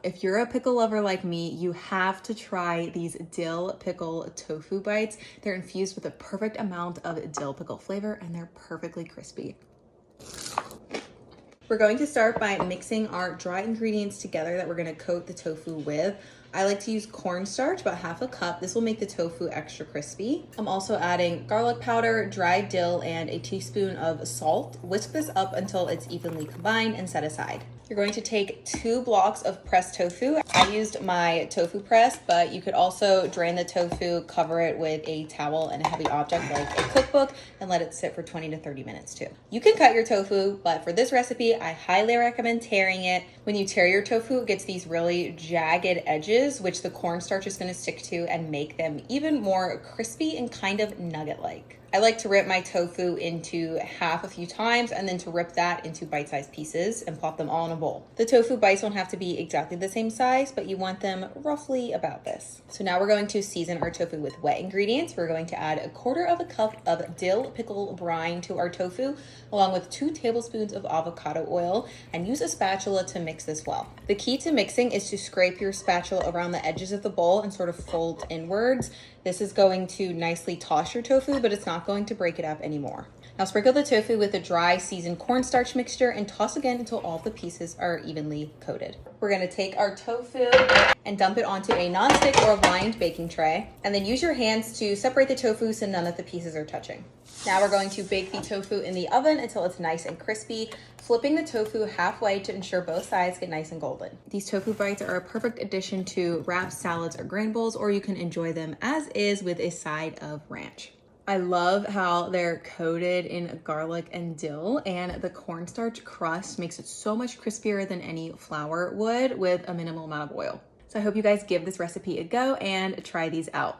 If you're a pickle lover like me, you have to try these dill pickle tofu bites. They're infused with a perfect amount of dill pickle flavor and they're perfectly crispy. We're going to start by mixing our dry ingredients together that we're gonna coat the tofu with. I like to use cornstarch, about half a cup. This will make the tofu extra crispy. I'm also adding garlic powder, dried dill, and a teaspoon of salt. Whisk this up until it's evenly combined and set aside. You're going to take 2 blocks of pressed tofu. I used my tofu press, but you could also drain the tofu, cover it with a towel and a heavy object like a cookbook, and let it sit for 20 to 30 minutes too. You can cut your tofu, but for this recipe, I highly recommend tearing it. When you tear your tofu, it gets these really jagged edges, which the cornstarch is gonna stick to and make them even more crispy and kind of nugget-like. I like to rip my tofu into half a few times and then to rip that into bite-sized pieces and plop them all in a bowl. The tofu bites don't have to be exactly the same size, but you want them roughly about this. So now we're going to season our tofu with wet ingredients. We're going to add 1/4 cup of dill pickle brine to our tofu, along with 2 tablespoons of avocado oil, and use a spatula to mix this well. The key to mixing is to scrape your spatula around the edges of the bowl and sort of fold inwards. This is going to nicely toss your tofu, but it's not going to break it up anymore. Now sprinkle the tofu with a dry seasoned cornstarch mixture and toss again until all the pieces are evenly coated. We're gonna take our tofu and dump it onto a non-stick or lined baking tray, and then use your hands to separate the tofu so none of the pieces are touching. Now we're going to bake the tofu in the oven until it's nice and crispy, flipping the tofu halfway to ensure both sides get nice and golden. These tofu bites are a perfect addition to wraps, salads, or grain bowls, or you can enjoy them as is with a side of ranch. I love how they're coated in garlic and dill, and the cornstarch crust makes it so much crispier than any flour would with a minimal amount of oil. So I hope you guys give this recipe a go and try these out.